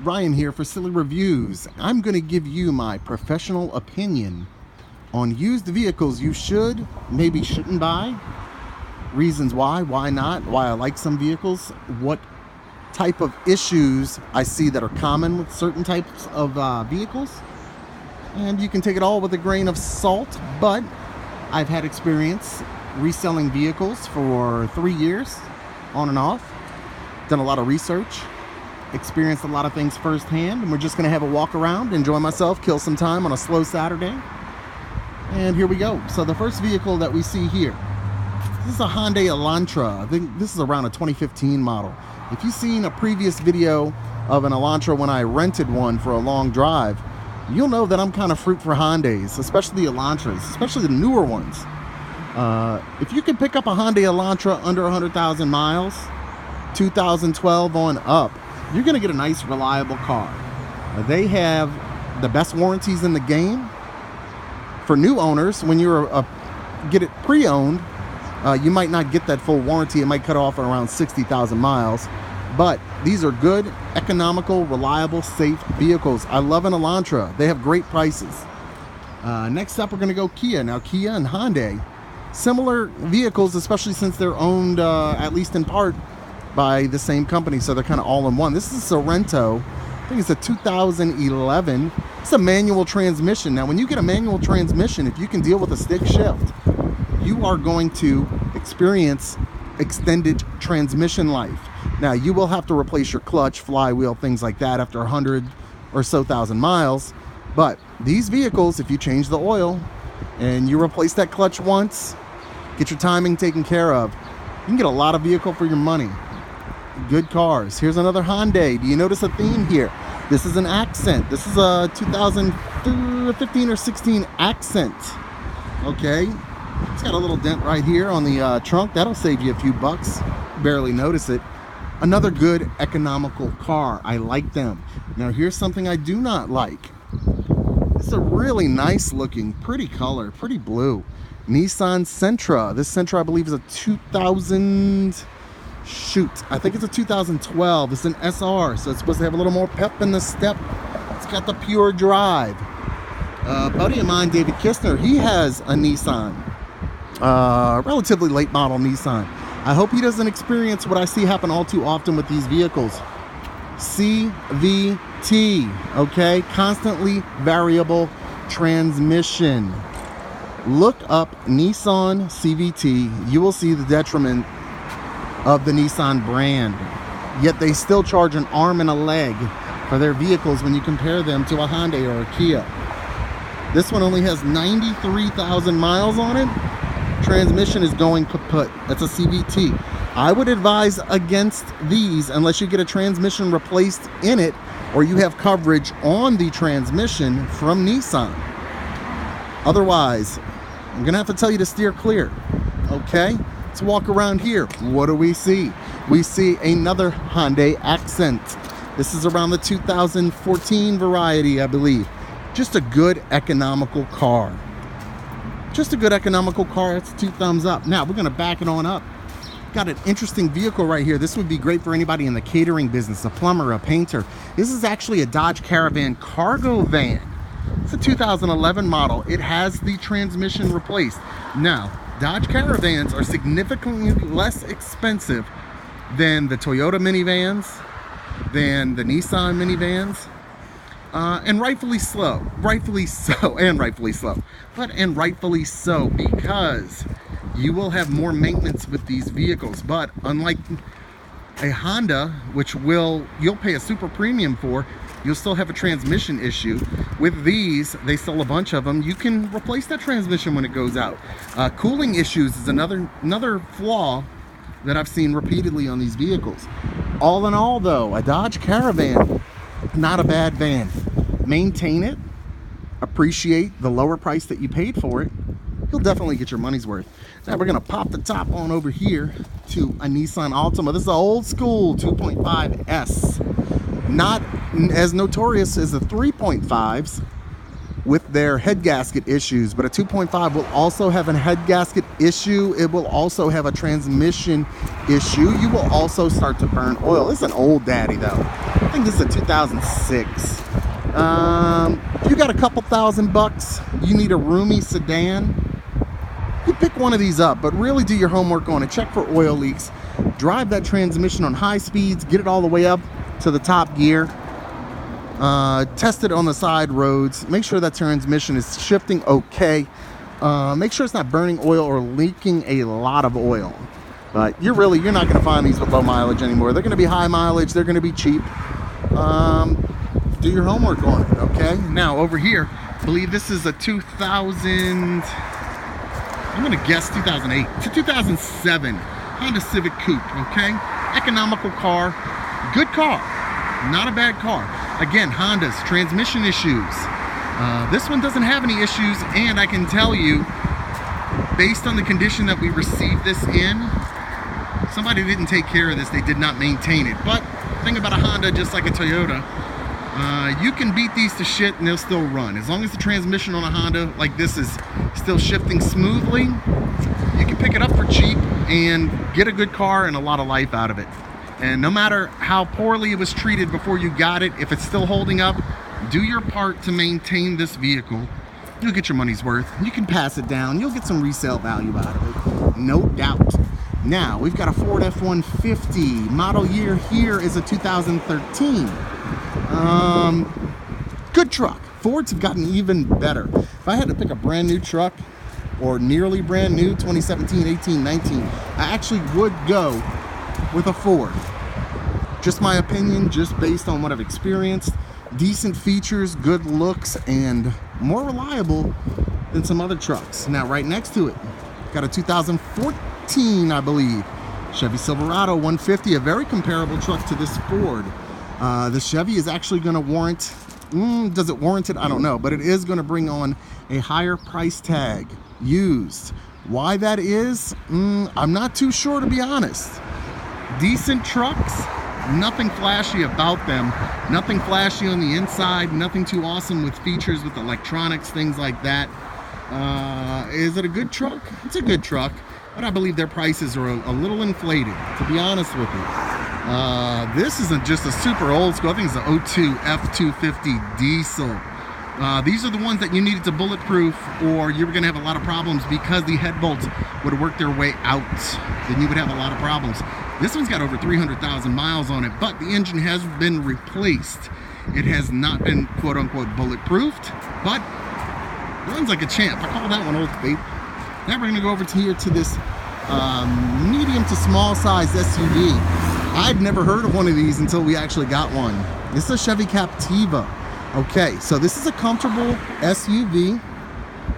Ryan here for Silly Reviews. I'm going to give you my professional opinion on used vehicles you should, maybe shouldn't buy, reasons why not, why I like some vehicles, what type of issues I see that are common with certain types of vehicles. And you can take it all with a grain of salt, but I've had experience reselling vehicles for 3 years, on and off, done a lot of research, experienced a lot of things firsthand, and we're just going to have a walk around, enjoy myself, kill some time on a slow Saturday. And here we go. So the first vehicle that we see here, this is a Hyundai Elantra. I think this is around a 2015 model. If you've seen a previous video of an Elantra when I rented one for a long drive, you'll know that I'm kind of fruit for Hyundais, especially the Elantras, especially the newer ones. If you can pick up a Hyundai Elantra under 100,000 miles, 2012 on up, you're going to get a nice, reliable car. They have the best warranties in the game. For new owners, when you get it pre-owned, you might not get that full warranty. It might cut off at around 60,000 miles. But these are good, economical, reliable, safe vehicles. I love an Elantra. They have great prices. Next up, we're going to go Kia. Now, Kia and Hyundai, similar vehicles, especially since they're owned, at least in part, by the same company, so they're kind of all in one. This is Sorento. I think it's a 2011. It's a manual transmission. Now, when you get a manual transmission, if you can deal with a stick shift, you are going to experience extended transmission life. Now, you will have to replace your clutch, flywheel, things like that after 100 or so thousand miles. But these vehicles, if you change the oil and you replace that clutch once, get your timing taken care of, you can get a lot of vehicle for your money. Good cars. Here's another Hyundai. Do you notice a theme here? This is an Accent. This is a 2015 or 16 Accent. Okay. It's got a little dent right here on the trunk. That'll save you a few bucks. Barely notice it. Another good economical car. I like them. Now here's something I do not like. It's a really nice looking, pretty color, pretty blue. Nissan Sentra. This Sentra, I believe, is a 2000... I think it's a 2012. It's an SR, so it's supposed to have a little more pep in the step. It's got the pure drive. A buddy of mine, David Kistner, he has a Nissan, relatively late model Nissan. I hope he doesn't experience what I see happen all too often with these vehicles. CVT, okay? Constantly variable transmission. Look up Nissan CVT. You will see the detriment of the Nissan brand, yet they still charge an arm and a leg for their vehicles when you compare them to a Hyundai or a Kia. This one only has 93,000 miles on it. Transmission is going kaput. That's a CVT. I would advise against these unless you get a transmission replaced in it or you have coverage on the transmission from Nissan. Otherwise, I'm gonna have to tell you to steer clear. Okay? Let's walk around here. What do we see? We see another Hyundai Accent. This is around the 2014 variety, I believe. Just a good economical car. Just a good economical car. That's 2 thumbs up. Now we're gonna back it on up. Got an interesting vehicle right here. This would be great for anybody in the catering business, a plumber, a painter. This is actually a Dodge Caravan cargo van. It's a 2011 model. It has the transmission replaced. Now, Dodge Caravans are significantly less expensive than the Toyota minivans, than the Nissan minivans, and rightfully so, because you will have more maintenance with these vehicles. But unlike a Honda, which you'll pay a super premium for, you'll still have a transmission issue. With these, they sell a bunch of them. You can replace that transmission when it goes out. Cooling issues is another flaw that I've seen repeatedly on these vehicles. All in all, though, a Dodge Caravan, not a bad van. Maintain it, appreciate the lower price that you paid for it. You'll definitely get your money's worth. Now we're gonna pop the top on over here to a Nissan Altima. This is an old school 2.5S. Not as notorious as the 3.5s, with their head gasket issues, but a 2.5 will also have a head gasket issue. It will also have a transmission issue. You will also start to burn oil. It's an old daddy though. I think this is a 2006. If you got a couple $1,000, you need a roomy sedan, you pick one of these up, but really do your homework on it. Check for oil leaks. Drive that transmission on high speeds. Get it all the way up to the top gear. Test it on the side roads. Make sure that transmission is shifting okay. Make sure it's not burning oil or leaking a lot of oil. But you're not going to find these with low mileage anymore. They're going to be high mileage. They're going to be cheap. Do your homework on it, okay? Now over here, I believe this is a 2000. I'm going to guess 2008 to 2007 Honda Civic Coupe, okay? Economical car, good car, not a bad car. Again, Honda's transmission issues. This one doesn't have any issues, and I can tell you, based on the condition that we received this in, somebody didn't take care of this. They did not maintain it. But the thing about a Honda, just like a Toyota, you can beat these to shit and they'll still run. As long as the transmission on a Honda like this is still shifting smoothly, you can pick it up for cheap and get a good car and a lot of life out of it. And no matter how poorly it was treated before you got it, if it's still holding up, do your part to maintain this vehicle. You'll get your money's worth. You can pass it down. You'll get some resale value out of it, no doubt. Now, we've got a Ford F-150. Model year here is a 2013. Good truck. Fords have gotten even better. If I had to pick a brand new truck, or nearly brand new, 2017, 18, 19, I actually would go with a Ford. Just my opinion, just based on what I've experienced. Decent features, good looks, and more reliable than some other trucks. Now, right next to it, got a 2014, I believe, Chevy Silverado 150, a very comparable truck to this Ford. The Chevy is actually going to warrant, does it warrant it? I don't know, but it is going to bring on a higher price tag, used. Why that is, I'm not too sure, to be honest. Decent trucks, nothing flashy about them, nothing flashy on the inside, nothing too awesome with features, with electronics, things like that. Is it a good truck? It's a good truck, but I believe their prices are a little inflated, to be honest with you. This isn't just a super old school. I think it's an 02 F250 diesel. These are the ones that you needed to bulletproof, or you were going to have a lot of problems because the head bolts would work their way out. Then you would have a lot of problems. This one's got over 300,000 miles on it, but the engine has been replaced. It has not been quote-unquote bulletproofed, but runs like a champ. I call that one old babe. Now we're going to go over to here to this medium to small size SUV. I'd never heard of one of these until we actually got one. This is a Chevy Captiva. Okay, so this is a comfortable SUV.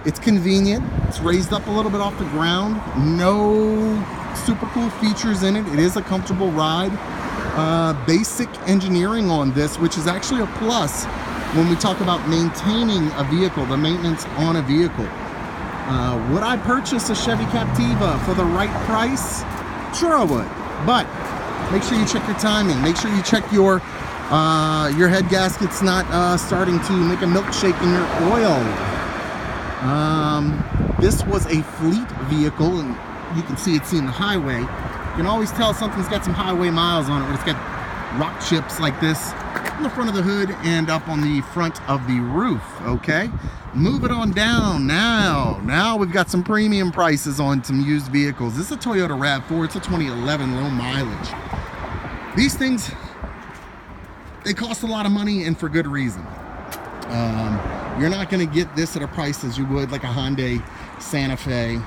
It's convenient. It's raised up a little bit off the ground. No super cool features in it. It is a comfortable ride. Basic engineering on this, which is actually a plus when we talk about maintaining a vehicle, the maintenance on a vehicle. Would I purchase a Chevy Captiva for the right price? Sure I would, but make sure you check your timing. Make sure you check your head gasket's not starting to make a milkshake in your oil. This was a fleet vehicle, and you can see it's in the highway. You can always tell something's got some highway miles on it when it's got rock chips like this on the front of the hood and up on the front of the roof. Okay, move it on down. Now we've got some premium prices on some used vehicles. This is a Toyota RAV4. It's a 2011 low mileage. These things, they cost a lot of money, and for good reason. You're not going to get this at a price as you would like a Hyundai Santa Fe,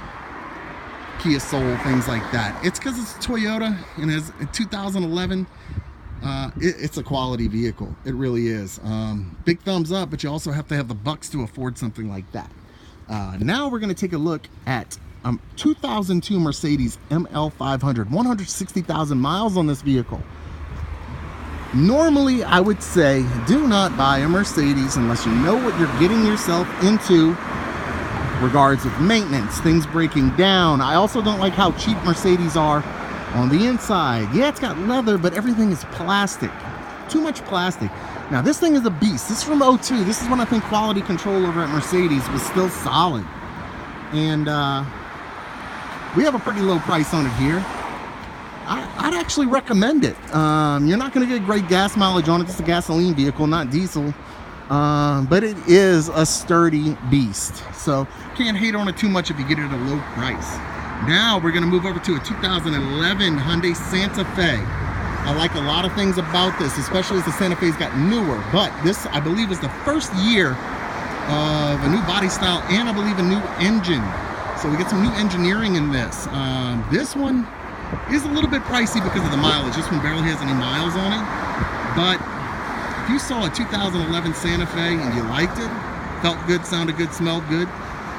Kia Soul, things like that. It's because it's Toyota, and as 2011, it's a quality vehicle. It really is. Big thumbs up, but you also have to have the bucks to afford something like that. Now we're going to take a look at 2002 Mercedes ML500, 160,000 miles on this vehicle. Normally, I would say do not buy a Mercedes unless you know what you're getting yourself into regards with maintenance, things breaking down. I also don't like how cheap Mercedes are on the inside. Yeah, it's got leather, but everything is plastic. Too much plastic. Now this thing is a beast. This is from '02. This is when I think quality control over at Mercedes was still solid. And we have a pretty low price on it here. I'd actually recommend it. You're not going to get great gas mileage on it. It's a gasoline vehicle, not diesel. But it is a sturdy beast. So can't hate on it too much if you get it at a low price. Now we're going to move over to a 2011 Hyundai Santa Fe. I like a lot of things about this, especially as the Santa Fe's got newer. But this, I believe, is the first year of a new body style and I believe a new engine. So we get some new engineering in this. This one is a little bit pricey because of the mileage. This one barely has any miles on it. But if you saw a 2011 Santa Fe and you liked it, felt good, sounded good, smelled good,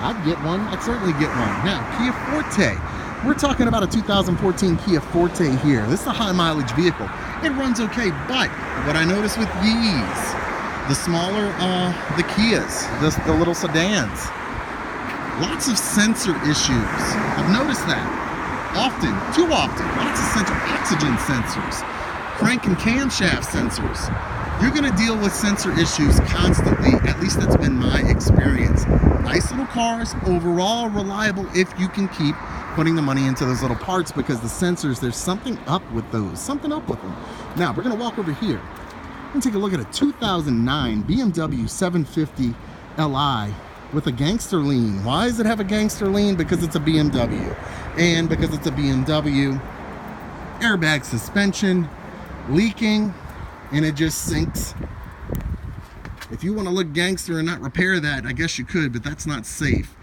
I'd get one. I'd certainly get one. Now, Kia Forte. We're talking about a 2014 Kia Forte here. This is a high mileage vehicle. It runs okay, but what I noticed with these, the smaller, the Kias, the little sedans, lots of sensor issues. I've noticed that often, too often. Lots of sensor, oxygen sensors, crank and camshaft sensors. You're going to deal with sensor issues constantly. At least that's been my experience. Nice little cars, overall reliable if you can keep putting the money into those little parts, because the sensors, there's something up with those, something up with them. Now we're going to walk over here and take a look at a 2009 BMW 750 Li with a gangster lean. Why does it have a gangster lean? Because it's a BMW, and because it's a BMW, airbag suspension, leaking, and it just sinks. If you want to look gangster and not repair that, I guess you could, but that's not safe.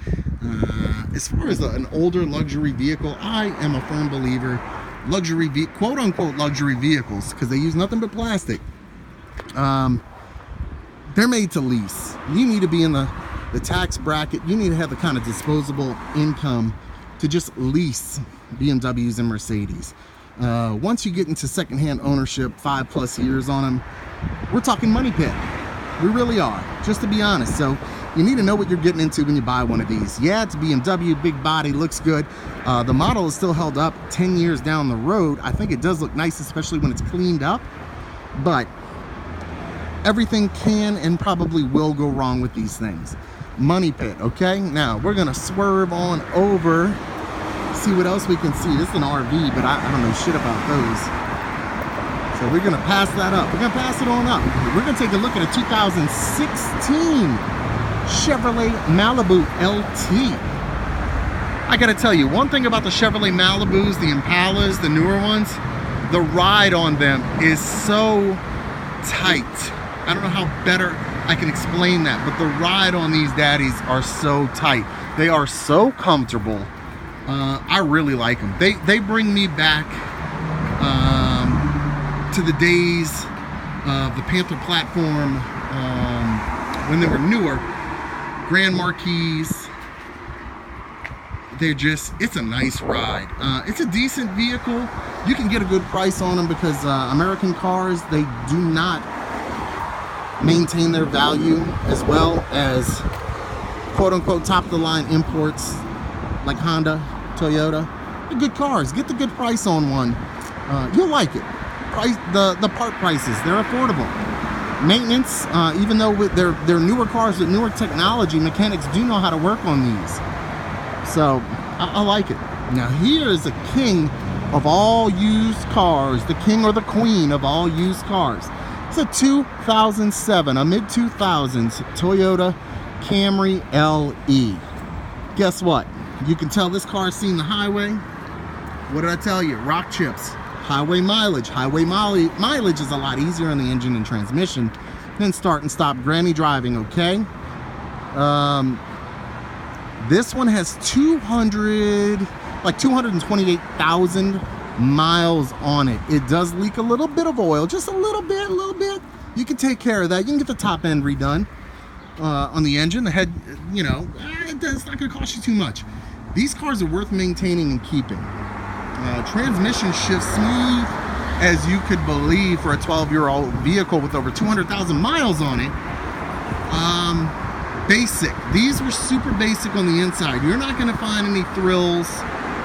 As far as an older luxury vehicle, I am a firm believer, quote unquote luxury vehicles, because they use nothing but plastic, they're made to lease. You need to be in the tax bracket. You need to have the kind of disposable income to just lease BMWs and Mercedes. Once you get into secondhand ownership, 5+ years on them, we're talking money pit. We really are, just to be honest. So you need to know what you're getting into when you buy one of these. Yeah, it's BMW, big body, looks good. The model is still held up 10 years down the road. I think it does look nice, especially when it's cleaned up. But everything can and probably will go wrong with these things. Money pit, okay? Now, we're gonna swerve on over, see what else we can see. This is an RV, but I don't know shit about those. So we're gonna pass that up. We're gonna pass it on up. We're gonna take a look at a 2016 Chevrolet Malibu LT. I gotta tell you, one thing about the Chevrolet Malibus, the Impalas, the newer ones, the ride on them is so tight. I don't know how better I can explain that, but the ride on these daddies are so tight. They are so comfortable. I really like them. They bring me back to the days of the Panther platform, when they were newer. Grand Marquis. It's a nice ride. It's a decent vehicle. You can get a good price on them because American cars, they do not maintain their value as well as quote unquote top of the line imports like Honda, Toyota. They're good cars. Get the good price on one. You'll like it. The part prices, they're affordable. Maintenance, even though with they're newer cars with newer technology, mechanics do know how to work on these. So I like it. Now here is the king of all used cars, the king or the queen of all used cars. It's a 2007, a mid-2000s Toyota Camry LE. Guess what? You can tell this car's seen the highway. What did I tell you? Rock chips. Highway mileage. Highway mileage is a lot easier on the engine and transmission than start and stop granny driving, okay? This one has 228,000 miles on it. It does leak a little bit of oil, just a little bit. You can take care of that. You can get the top end redone on the engine. The head, you know, it's not going to cost you too much. These cars are worth maintaining and keeping. Transmission shifts smooth as you could believe for a 12-year-old vehicle with over 200,000 miles on it. Basic. These were super basic on the inside. You're not going to find any thrills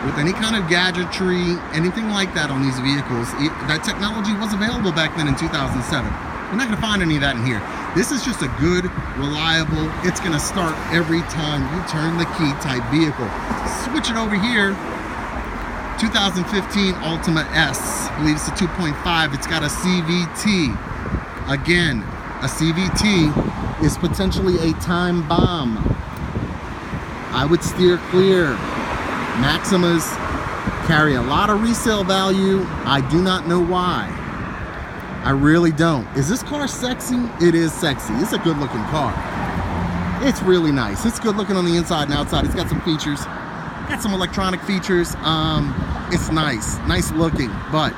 with any kind of gadgetry, anything like that on these vehicles. That technology was available back then in 2007. You're not going to find any of that in here. This is just a good, reliable, it's going to start every time you turn the key type vehicle. Switch it over here. 2015 Altima S. I believe it's a 2.5. It's got a CVT. Again, a CVT is potentially a time bomb. I would steer clear. Maximas carry a lot of resale value. I do not know why. I really don't. Is this car sexy? It is sexy. It's a good looking car. It's really nice. It's good looking on the inside and outside. It's got some features. Got some electronic features. It's nice looking, but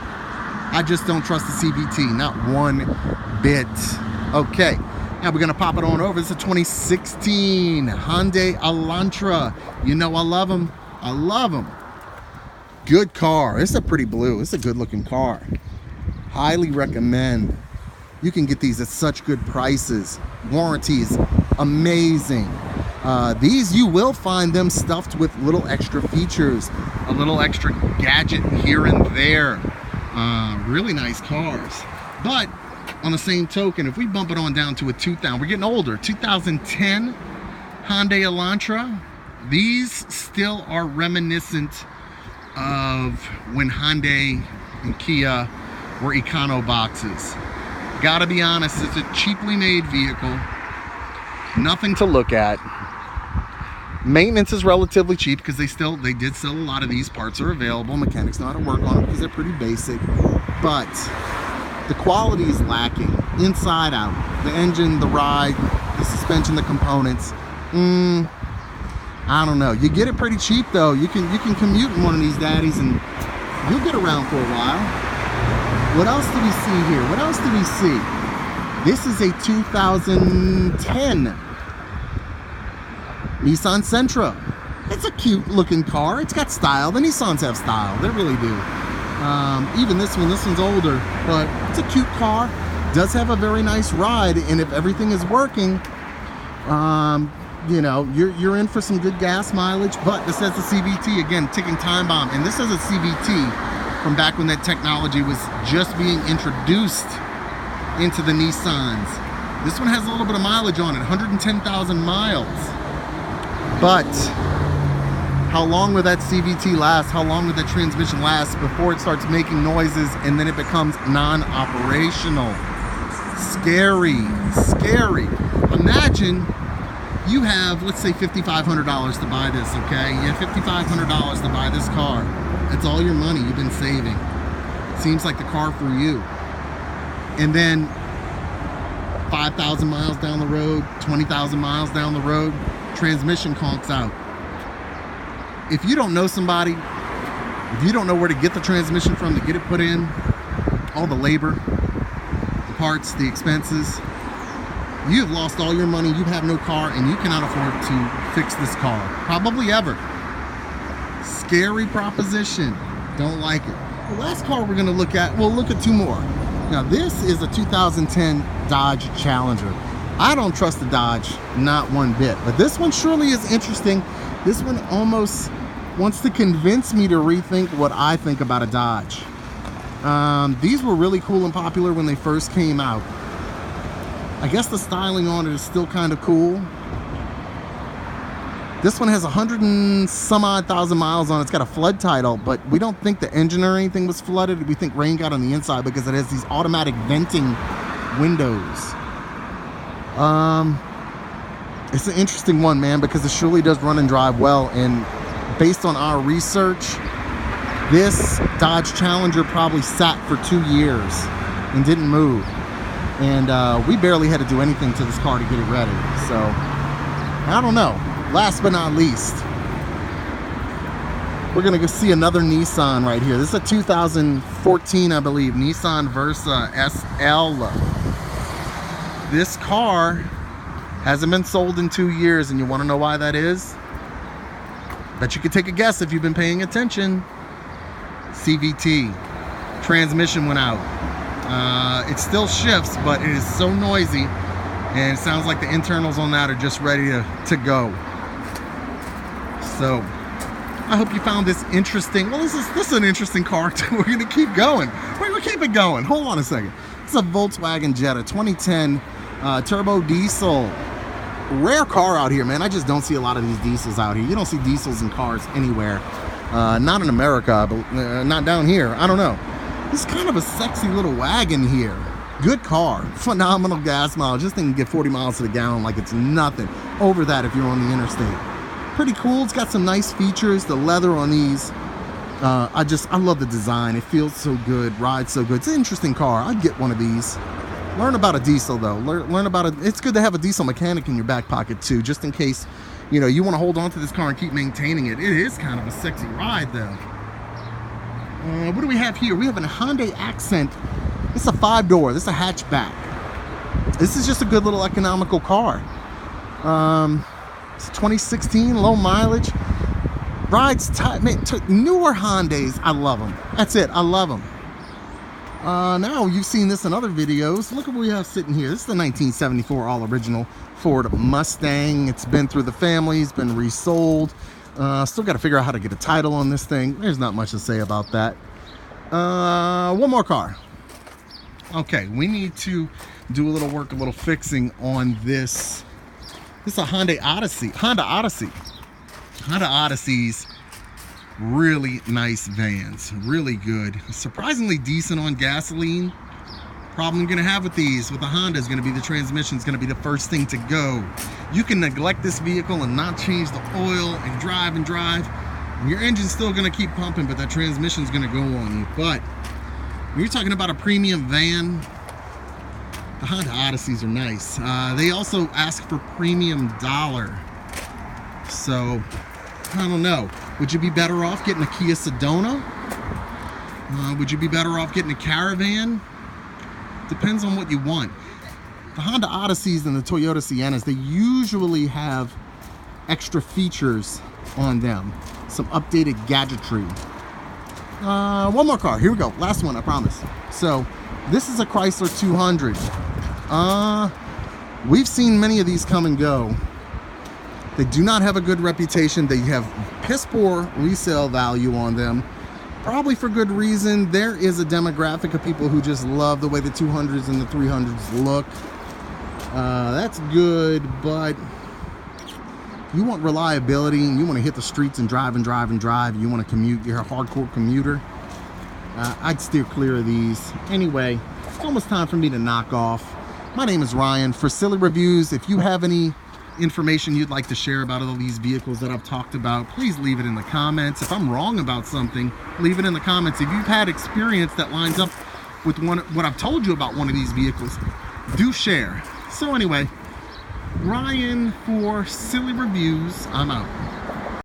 I just don't trust the CVT, not one bit. Okay, now we're gonna pop it on over. It's a 2016 Hyundai Elantra. You know I love them. I love them. Good car. It's a pretty blue. It's a good looking car. Highly recommend. You can get these at such good prices. Warranties, amazing. These, you will find them stuffed with little extra features, a little extra gadget here and there. Really nice cars. But on the same token, if we bump it on down to a 2000, we're getting older, 2010 Hyundai Elantra, these still are reminiscent of when Hyundai and Kia were Econo boxes. Gotta be honest, it's a cheaply made vehicle. Nothing to look at. Maintenance is relatively cheap because they did sell a lot of these. Parts are available. Mechanics know how to work on them because they're pretty basic. But the quality is lacking inside out. The engine, the ride, the suspension, the components. I don't know. You get it pretty cheap though. You can commute in one of these daddies and you'll get around for a while. What else do we see here? What else do we see? This is a 2010 Nissan Sentra. It's a cute looking car. It's got style. The Nissans have style. They really do. Even this one's older, but it's a cute car. Does have a very nice ride, and if everything is working, you know, you're in for some good gas mileage. But this has the CVT, again, ticking time bomb. And this is a CVT from back when that technology was just being introduced into the Nissans. This one has a little bit of mileage on it, 110,000 miles. But how long will that CVT last? How long will that transmission last before it starts making noises and then it becomes non-operational? Scary, scary. Imagine you have, let's say, $5,500 to buy this, okay? You have $5,500 to buy this car. That's all your money you've been saving. Seems like the car for you. And then 5,000 miles down the road, 20,000 miles down the road, transmission conks out. If you don't know somebody, if you don't know where to get the transmission from to get it put in, all the labor, the parts, the expenses, you have lost all your money, you have no car, and you cannot afford to fix this car. Probably ever. Scary proposition. Don't like it. The last car we're going to look at, we'll look at two more. Now this is a 2010 Dodge Challenger. I don't trust the Dodge, not one bit, but this one surely is interesting. This one almost wants to convince me to rethink what I think about a Dodge. These were really cool and popular when they first came out. I guess the styling on it is still kind of cool. This one has 100 and some odd thousand miles on it. It's got a flood title, but we don't think the engine or anything was flooded. We think rain got on the inside because it has these automatic venting windows. It's an interesting one, man, because it surely does run and drive well. And based on our research, this Dodge Challenger probably sat for 2 years and didn't move. And we barely had to do anything to this car to get it ready. So, I don't know. Last but not least, we're going to go see another Nissan right here. This is a 2014, I believe, Nissan Versa SL. This car hasn't been sold in 2 years, and you want to know why that is? Bet you could take a guess if you've been paying attention. CVT. Transmission went out. It still shifts, but it is so noisy, and it sounds like the internals on that are just ready to go. So I hope you found this interesting. Well, this is an interesting car too. We're gonna keep going. We're gonna keep it going. Hold on a second. It's a Volkswagen Jetta 2010 turbo diesel. Rare car out here, man. I just don't see a lot of these diesels out here. You don't see diesels in cars anywhere. Not in America, but not down here. I don't know. This is kind of a sexy little wagon here. Good car. Phenomenal gas mileage. This thing can get 40 miles to the gallon like it's nothing. Over that if you're on the interstate. Pretty cool. It's got some nice features. The leather on these. I love the design. It feels so good. Rides so good. It's an interesting car. I'd get one of these. Learn about a diesel though. Learn about it. It's good to have a diesel mechanic in your back pocket too, just in case, you know, you want to hold on to this car and keep maintaining it. It is kind of a sexy ride though. What do we have here? We have a Hyundai Accent. This is a 5-door. This is a hatchback. This is just a good little economical car. It's 2016, low mileage. Rides tight. Newer Hyundais, I love them. That's it. I love them. Now you've seen this in other videos. Look at what we have sitting here. This is the 1974 all original Ford Mustang. It's been through the family. It's been resold. Still got to figure out how to get a title on this thing. There's not much to say about that. One more car. Okay, we need to do a little work, a little fixing on this. This is a Honda Odyssey. Honda Odysseys. Really nice vans, really good, surprisingly decent on gasoline. Problem you're gonna have with these, with the Honda, is gonna be the transmission is gonna be the first thing to go. You can neglect this vehicle and not change the oil and drive. Your engine's still gonna keep pumping, but that transmission's gonna go on you. But when you're talking about a premium van, the Honda Odysseys are nice. They also ask for premium dollar. So, I don't know. Would you be better off getting a Kia Sedona? Would you be better off getting a Caravan? Depends on what you want. The Honda Odysseys and the Toyota Siennas, they usually have extra features on them. Some updated gadgetry. One more car. Here we go. Last one, I promise. So, this is a Chrysler 200. We've seen many of these come and go. They do not have a good reputation. They have piss poor resale value on them. Probably for good reason. There is a demographic of people who just love the way the 200s and the 300s look. That's good, but you want reliability and you want to hit the streets and drive. You want to commute. You're a hardcore commuter. I'd steer clear of these. Anyway, it's almost time for me to knock off. My name is Ryan. For Silly Reviews, if you have any information you'd like to share about all these vehicles that I've talked about, please leave it in the comments. If I'm wrong about something, leave it in the comments. If you've had experience that lines up with what I've told you about one of these vehicles, do share. So anyway, Ryan for Silly Reviews, I'm out.